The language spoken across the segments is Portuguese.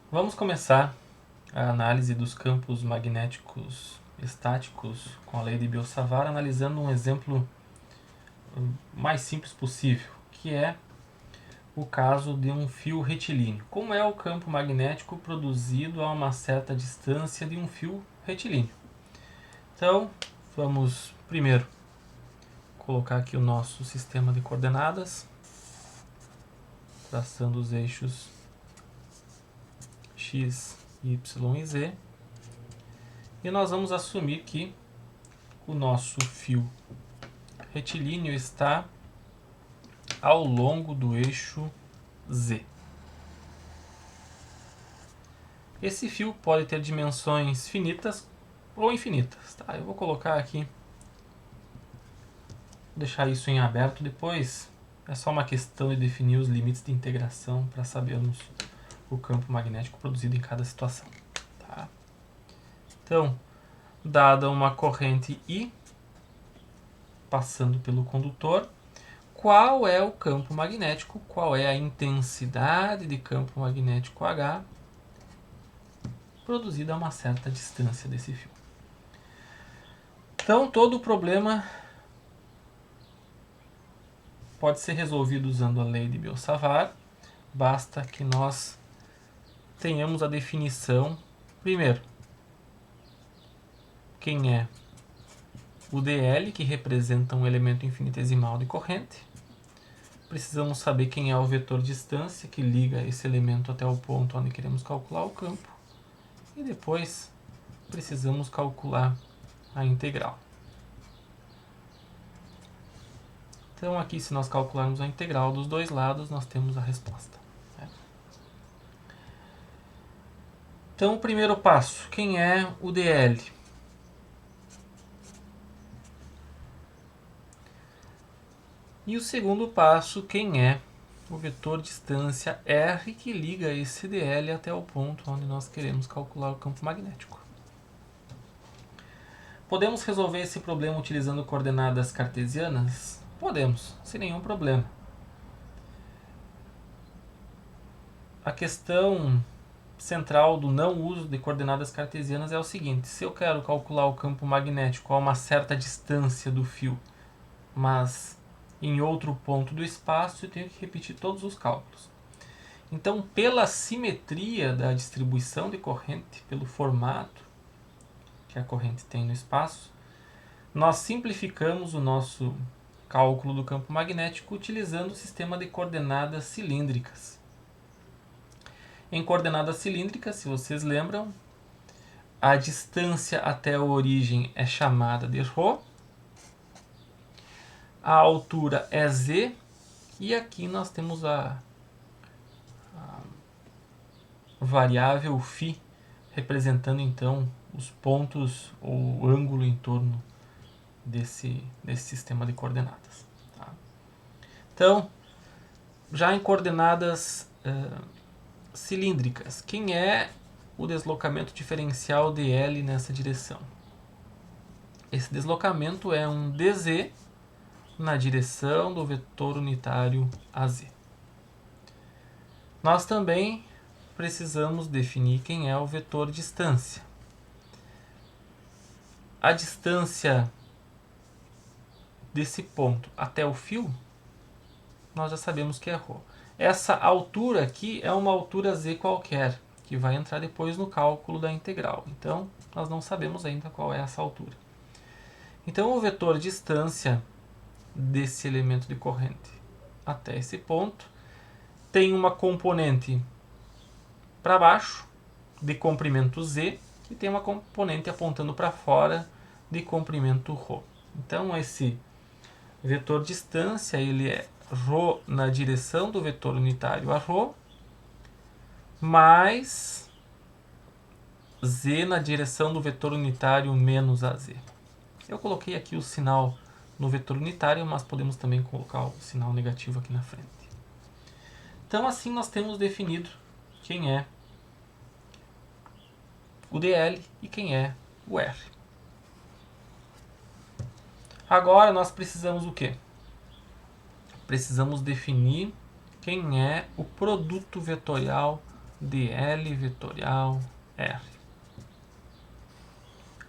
Vamos começar a análise dos campos magnéticos estáticos com a lei de Biot-Savart, analisando um exemplo mais simples possível, que é o caso de um fio retilíneo. Como é o campo magnético produzido a uma certa distância de um fio retilíneo? Então, vamos primeiro colocar aqui o nosso sistema de coordenadas, traçando os eixos x, y e z. E nós vamos assumir que o nosso fio retilíneo está ao longo do eixo Z. Esse fio pode ter dimensões finitas ou infinitas. Tá? Eu vou colocar aqui, vou deixar isso em aberto depois. É só uma questão de definir os limites de integração para sabermos o campo magnético produzido em cada situação. Tá? Então, dada uma corrente I passando pelo condutor, qual é o campo magnético, qual é a intensidade de campo magnético H produzida a uma certa distância desse fio. Então, todo o problema pode ser resolvido usando a lei de Biot-Savart. Basta que nós tenhamos a definição, primeiro, quem é o dl, que representa um elemento infinitesimal de corrente. Precisamos saber quem é o vetor distância, que liga esse elemento até o ponto onde queremos calcular o campo. E depois precisamos calcular a integral. Então aqui, se nós calcularmos a integral dos dois lados, nós temos a resposta. Então, o primeiro passo, quem é o dl? E o segundo passo, quem é o vetor distância r que liga esse dl até o ponto onde nós queremos calcular o campo magnético. Podemos resolver esse problema utilizando coordenadas cartesianas? Podemos, sem nenhum problema. A questão central do não uso de coordenadas cartesianas é o seguinte: se eu quero calcular o campo magnético a uma certa distância do fio, mas em outro ponto do espaço, eu tenho que repetir todos os cálculos. Então, pela simetria da distribuição de corrente, pelo formato que a corrente tem no espaço, nós simplificamos o nosso cálculo do campo magnético utilizando o sistema de coordenadas cilíndricas. Em coordenadas cilíndricas, se vocês lembram, a distância até a origem é chamada de ρ, a altura é z, e aqui nós temos a variável φ, representando então os pontos ou o ângulo em torno desse sistema de coordenadas. Tá? Então, já em coordenadas cilíndricas, quem é o deslocamento diferencial dl nessa direção? Esse deslocamento é um dz na direção do vetor unitário AZ. Nós também precisamos definir quem é o vetor distância. A distância desse ponto até o fio, nós já sabemos que é ρ. Essa altura aqui é uma altura z qualquer, que vai entrar depois no cálculo da integral. Então, nós não sabemos ainda qual é essa altura. Então, o vetor distância desse elemento de corrente até esse ponto tem uma componente para baixo de comprimento z e tem uma componente apontando para fora de comprimento ρ. Então, esse vetor distância ele é ρ na direção do vetor unitário a ρ, mais z na direção do vetor unitário menos az. Eu coloquei aqui o sinal no vetor unitário, mas podemos também colocar o sinal negativo aqui na frente. Então, assim nós temos definido quem é o dl e quem é o r. Agora nós precisamos o quê? Precisamos definir quem é o produto vetorial dl vetorial R.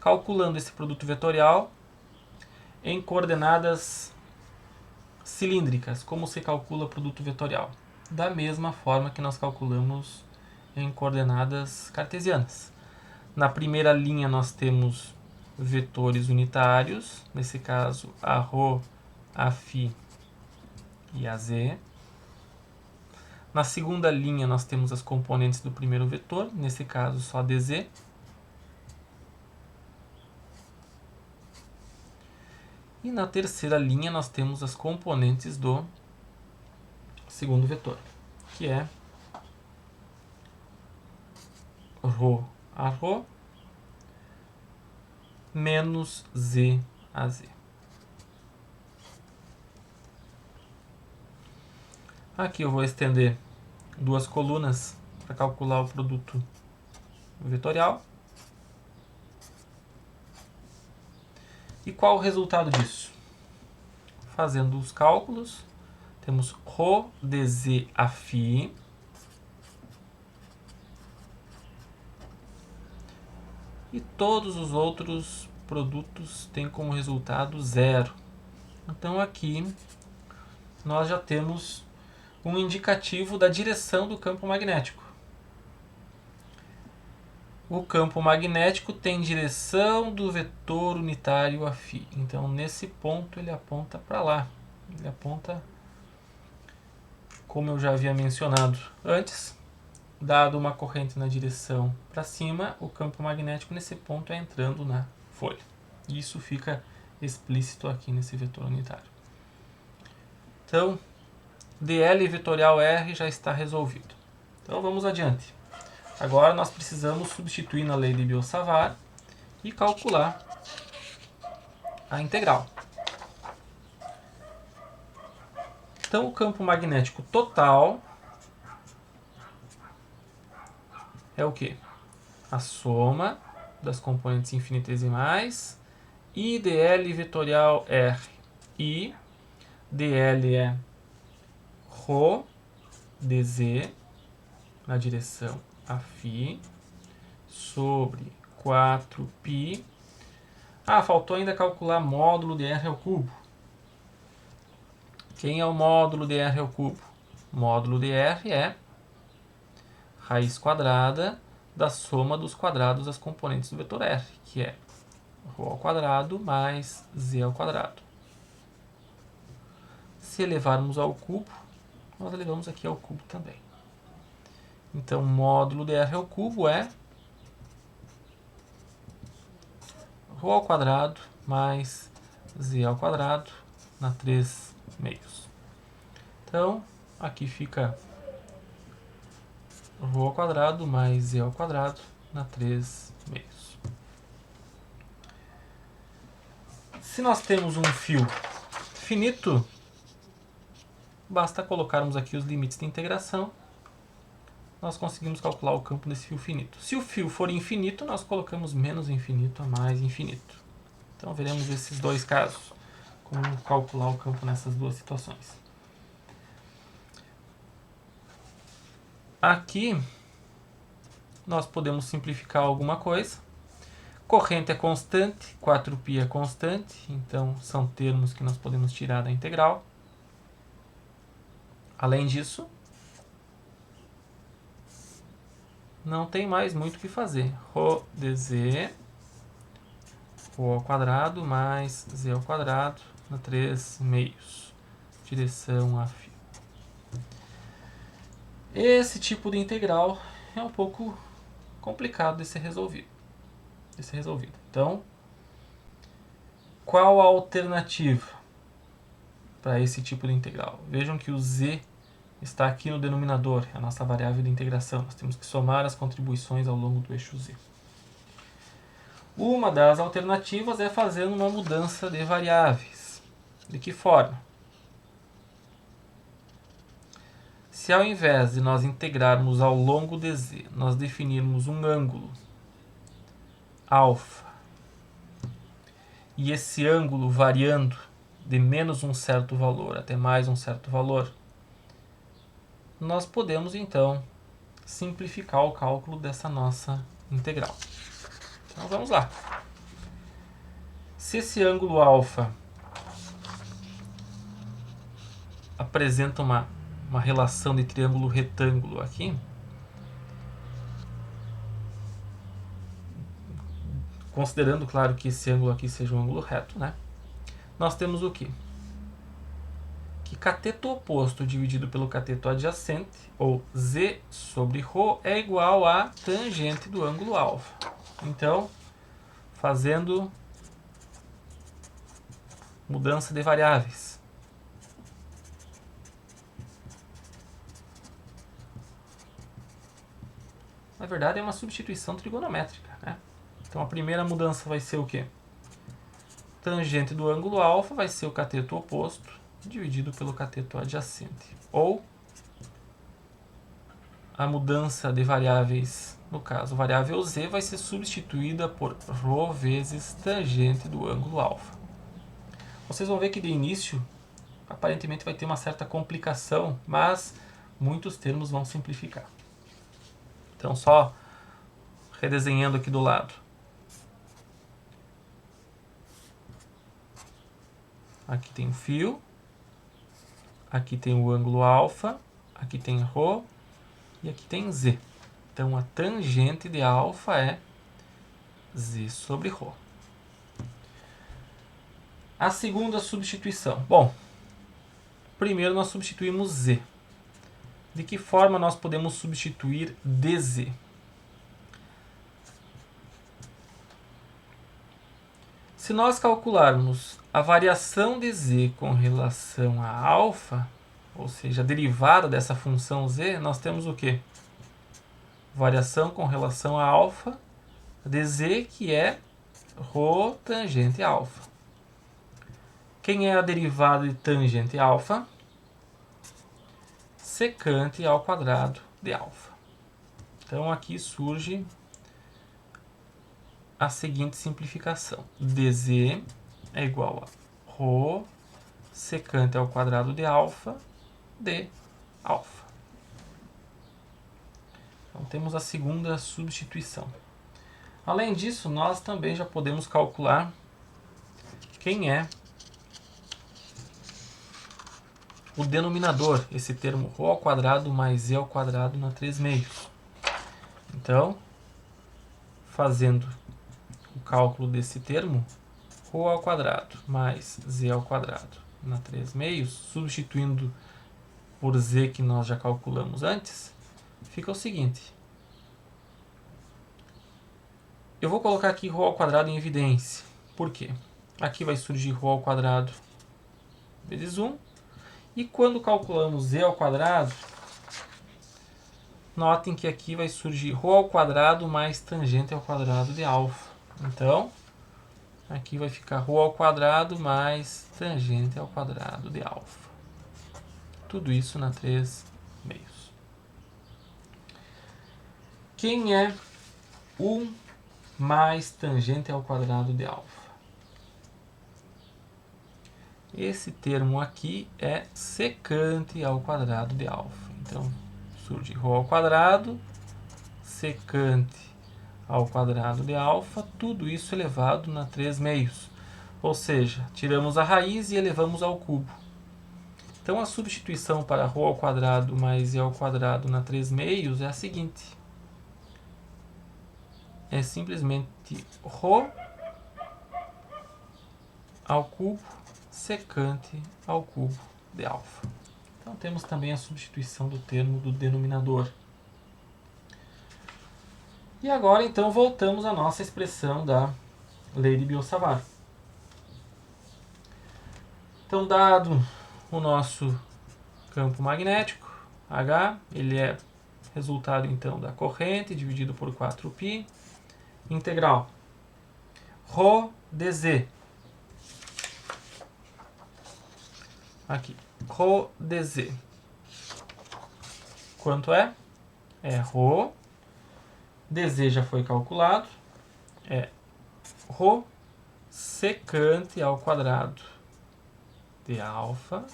Calculando esse produto vetorial em coordenadas cilíndricas, como se calcula o produto vetorial? Da mesma forma que nós calculamos em coordenadas cartesianas. Na primeira linha nós temos vetores unitários, nesse caso a ρ, a φ e a z. Na segunda linha nós temos as componentes do primeiro vetor, nesse caso só dz. E na terceira linha nós temos as componentes do segundo vetor, que é ρ a ρ menos z a z. Aqui eu vou estender duas colunas para calcular o produto vetorial. E qual o resultado disso? Fazendo os cálculos, temos ρ dz a φ e todos os outros produtos têm como resultado zero. Então aqui nós já temos um indicativo da direção do campo magnético. O campo magnético tem direção do vetor unitário a φ. Então nesse ponto ele aponta para lá. Ele aponta, como eu já havia mencionado antes, dado uma corrente na direção para cima, o campo magnético nesse ponto é entrando na folha. Isso fica explícito aqui nesse vetor unitário. Então, dl vetorial R já está resolvido. Então vamos adiante. Agora nós precisamos substituir na lei de Biot-Savart e calcular a integral. Então o campo magnético total é o quê? A soma das componentes infinitesimais e dl vetorial R. E dl é ρ dz na direção a φ sobre 4π. Faltou ainda calcular módulo de R ao cubo. Quem é o módulo de R ao cubo? Módulo de R é raiz quadrada da soma dos quadrados das componentes do vetor R, que é ρ ao quadrado mais z ao quadrado. Se elevarmos ao cubo, nós elevamos aqui ao cubo também. Então, módulo de R ao cubo é ρ ao quadrado mais z ao quadrado na 3 meios. Então, aqui fica ρ ao quadrado mais z ao quadrado na 3 meios. Se nós temos um fio finito, basta colocarmos aqui os limites de integração. Nós conseguimos calcular o campo desse fio finito. Se o fio for infinito, nós colocamos menos infinito a mais infinito. Então veremos esses dois casos, como calcular o campo nessas duas situações. Aqui nós podemos simplificar alguma coisa. Corrente é constante, 4π é constante, então são termos que nós podemos tirar da integral. Além disso, não tem mais muito o que fazer. Ρ dz, ρ ao quadrado mais z ao quadrado na 3 meios. Direção a φ. Esse tipo de integral é um pouco complicado de ser resolvido. Então, qual a alternativa para esse tipo de integral? Vejam que o z está aqui no denominador, é a nossa variável de integração. Nós temos que somar as contribuições ao longo do eixo z. Uma das alternativas é fazendo uma mudança de variáveis. De que forma? Se ao invés de nós integrarmos ao longo de z, nós definirmos um ângulo alfa, e esse ângulo variando de menos um certo valor até mais um certo valor, nós podemos então simplificar o cálculo dessa nossa integral. Então vamos lá. Se esse ângulo alfa apresenta uma relação de triângulo retângulo aqui, considerando, claro, que esse ângulo aqui seja um ângulo reto, né? Nós temos o quê? Que cateto oposto dividido pelo cateto adjacente, ou z sobre ρ, é igual a tangente do ângulo alfa. Então, fazendo mudança de variáveis. Na verdade, é uma substituição trigonométrica, né? Então, a primeira mudança vai ser o quê? Tangente do ângulo alfa vai ser o cateto oposto dividido pelo cateto adjacente. Ou a mudança de variáveis, no caso, a variável z vai ser substituída por ρ vezes tangente do ângulo alfa. Vocês vão ver que de início, aparentemente vai ter uma certa complicação, mas muitos termos vão simplificar. Então, só redesenhando aqui do lado. Aqui tem o fio, aqui tem o ângulo alfa, aqui tem ρ e aqui tem z. Então, a tangente de alfa é z sobre ρ. A segunda substituição. Bom, primeiro nós substituímos z. De que forma nós podemos substituir dz? Se nós calcularmos a variação de z com relação a alfa, ou seja, a derivada dessa função z, nós temos o quê? Variação com relação a alfa de z, que é ρ tangente alfa. Quem é a derivada de tangente alfa? Secante ao quadrado de alfa. Então aqui surge a seguinte simplificação. dz é igual a ρ secante ao quadrado de alfa de alfa. Então temos a segunda substituição. Além disso, nós também já podemos calcular quem é o denominador, esse termo ρ ao quadrado mais z ao quadrado na 3/2. Então, fazendo o cálculo desse termo, ρ ao quadrado mais z ao quadrado na 3/2, substituindo por z que nós já calculamos antes, fica o seguinte. Eu vou colocar aqui ρ ao quadrado em evidência. Por quê? Aqui vai surgir ρ ao quadrado vezes 1. E quando calculamos z ao quadrado, notem que aqui vai surgir ρ ao quadrado mais tangente ao quadrado de alfa. Então, aqui vai ficar ρ ao quadrado mais tangente ao quadrado de alfa. Tudo isso na 3/2. Quem é 1 mais tangente ao quadrado de alfa? Esse termo aqui é secante ao quadrado de alfa. Então, surge ρ ao quadrado, secante ao quadrado de alfa, tudo isso elevado na 3/2. Ou seja, tiramos a raiz e elevamos ao cubo. Então, a substituição para ρ ao quadrado mais z ao quadrado na 3/2 é a seguinte. É simplesmente ρ ao cubo secante ao cubo de alfa. Então temos também a substituição do termo do denominador. E agora então voltamos à nossa expressão da lei de Biot-Savart. Então, dado o nosso campo magnético, H, ele é resultado então da corrente dividido por 4π, integral ρ dz. Aqui, ρ dz. Quanto é? É ρ. dz já foi calculado. É ρ secante ao quadrado de alfa.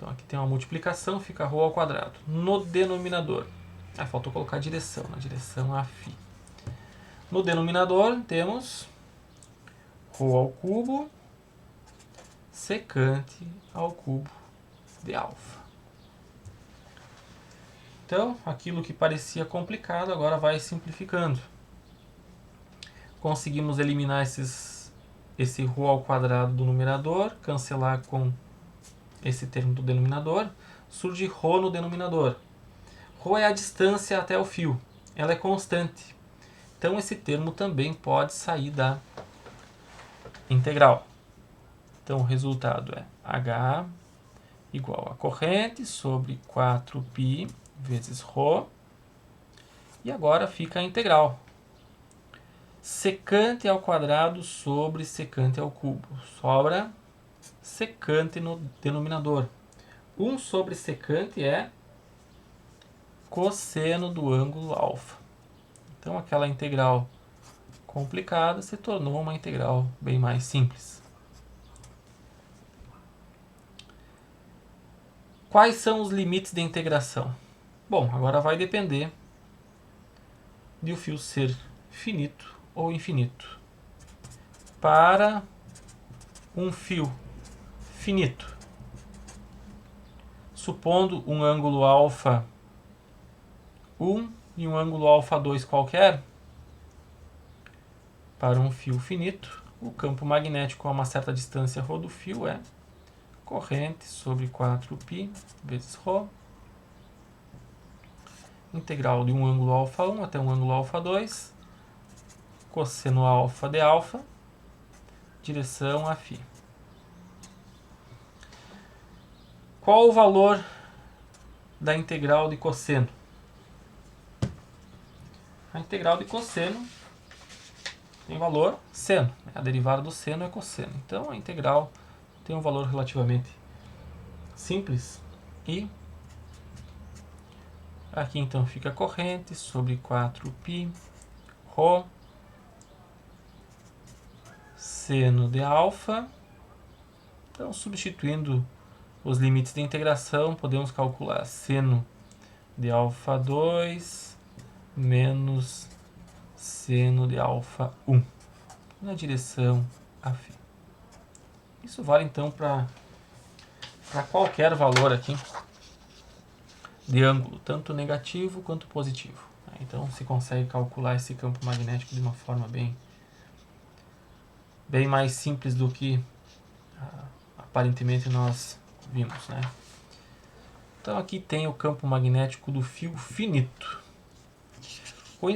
Então aqui tem uma multiplicação, fica ρ ao quadrado. No denominador, faltou colocar a direção, na direção a φ. No denominador temos ρ ao cubo secante ao cubo de alfa. Então, aquilo que parecia complicado agora vai simplificando. Conseguimos eliminar esse ρ ao quadrado do numerador, cancelar com esse termo do denominador, surge ρ no denominador. Ρ é a distância até o fio, ela é constante. Então esse termo também pode sair da integral. Então o resultado é h igual a corrente sobre 4π vezes ρ. E agora fica a integral. Secante ao quadrado sobre secante ao cubo. Sobra secante no denominador. 1 sobre secante é cosseno do ângulo alfa. Então aquela integral complicada se tornou uma integral bem mais simples. Quais são os limites de integração? Bom, agora vai depender de o fio ser finito ou infinito. Para um fio finito, supondo um ângulo alfa 1 e um ângulo alfa 2 qualquer, para um fio finito, o campo magnético a uma certa distância ρ do fio é corrente sobre 4π vezes ρ, integral de um ângulo alfa 1 até um ângulo alfa 2, cosseno alfa de alfa, direção a φ. Qual o valor da integral de cosseno? A integral de cosseno tem valor seno. A derivada do seno é cosseno. Então a integral tem um valor relativamente simples. E aqui então fica corrente sobre 4π ρ seno de alfa. Então substituindo os limites de integração, podemos calcular seno de alfa 2 menos seno de alfa 1 na direção a φ. Isso vale então para qualquer valor aqui de ângulo, tanto negativo quanto positivo. Então se consegue calcular esse campo magnético de uma forma bem mais simples do que aparentemente nós vimos, né? Então aqui tem o campo magnético do fio finito.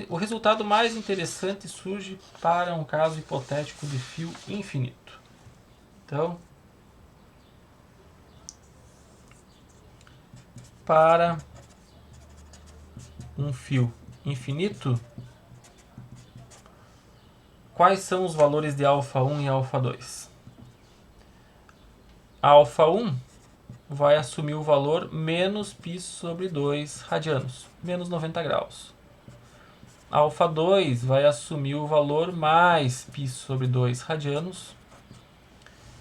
O resultado mais interessante surge para um caso hipotético de fio infinito. Então, para um fio infinito, quais são os valores de alfa 1 e alfa 2? Alfa 1 vai assumir o valor menos π sobre 2 radianos, menos 90 graus. Alfa 2 vai assumir o valor mais π sobre 2 radianos,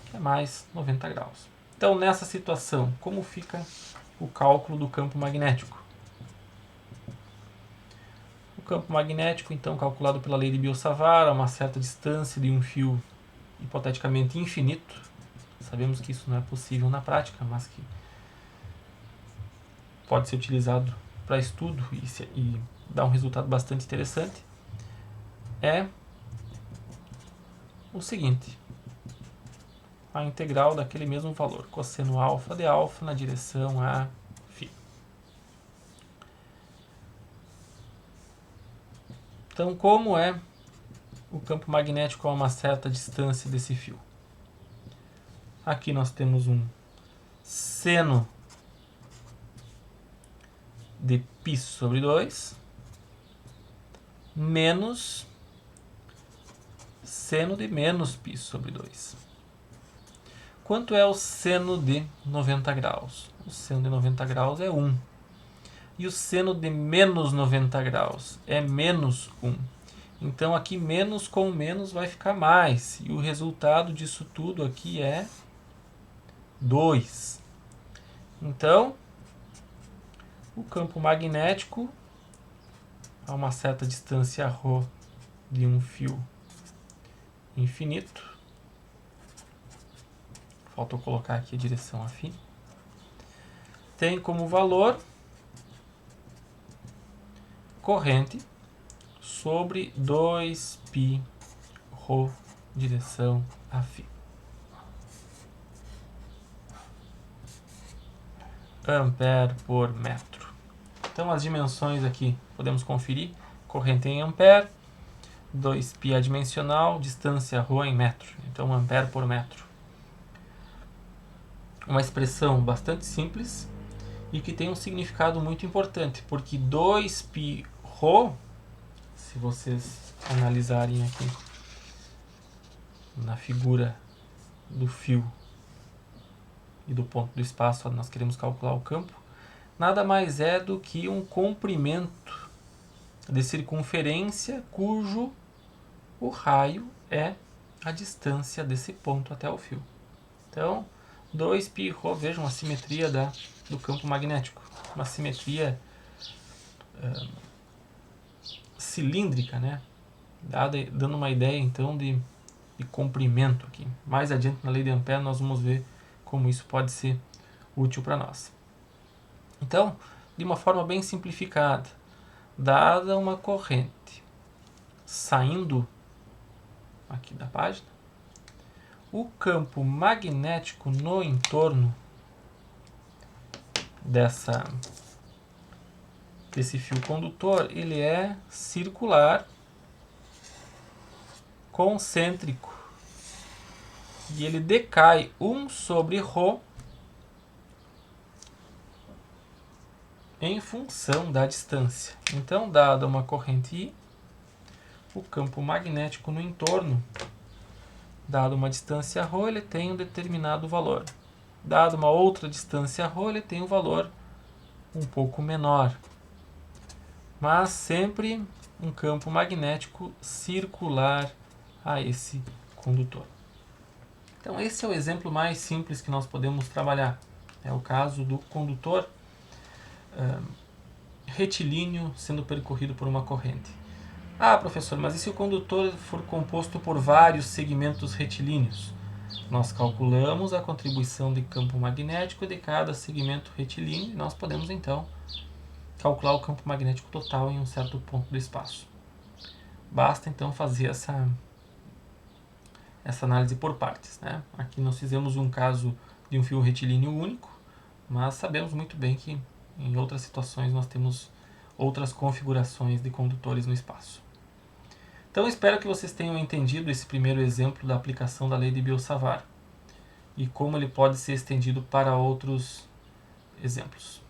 que é mais 90 graus. Então, nessa situação, como fica o cálculo do campo magnético? O campo magnético, então, calculado pela lei de Biot-Savart a uma certa distância de um fio hipoteticamente infinito. Sabemos que isso não é possível na prática, mas que pode ser utilizado para estudo e dá um resultado bastante interessante, é o seguinte: a integral daquele mesmo valor, cosseno alfa de alfa na direção a φ. Então, como é o campo magnético a uma certa distância desse fio? Aqui nós temos um seno de π sobre 2 menos seno de menos π sobre 2. Quanto é o seno de 90 graus? O seno de 90 graus é 1. E o seno de menos 90 graus é menos 1. Então aqui menos com menos vai ficar mais. E o resultado disso tudo aqui é 2. Então, o campo magnético a uma certa distância ρ de um fio infinito. Falta eu colocar aqui a direção afim. Tem como valor corrente sobre 2π ρ direção afim. Ampere por metro. Então as dimensões aqui podemos conferir. Corrente em ampere, 2π adimensional, distância ρ em metro. Então ampere por metro. Uma expressão bastante simples e que tem um significado muito importante, porque 2π ρ, se vocês analisarem aqui na figura do fio e do ponto do espaço onde nós queremos calcular o campo, nada mais é do que um comprimento de circunferência cujo o raio é a distância desse ponto até o fio. Então, 2π ρ, vejam a simetria do campo magnético. Uma simetria cilíndrica, né? Dando uma ideia então de comprimento aqui. Mais adiante na lei de Ampère nós vamos ver como isso pode ser útil para nós. Então, de uma forma bem simplificada, dada uma corrente saindo aqui da página, o campo magnético no entorno desse fio condutor, ele é circular, concêntrico, e ele decai 1 sobre ρ em função da distância. Então, dada uma corrente I, o campo magnético no entorno, dado uma distância ρ, ele tem um determinado valor. Dado uma outra distância ρ, ele tem um valor um pouco menor. Mas sempre um campo magnético circular a esse condutor. Então esse é o exemplo mais simples que nós podemos trabalhar. É o caso do condutor retilíneo sendo percorrido por uma corrente. Ah, professor, mas e se o condutor for composto por vários segmentos retilíneos? Nós calculamos a contribuição de campo magnético de cada segmento retilíneo e nós podemos então calcular o campo magnético total em um certo ponto do espaço. Basta então fazer essa análise por partes, né? Aqui nós fizemos um caso de um fio retilíneo único, mas sabemos muito bem que em outras situações nós temos outras configurações de condutores no espaço. Então espero que vocês tenham entendido esse primeiro exemplo da aplicação da lei de Biot-Savart e como ele pode ser estendido para outros exemplos.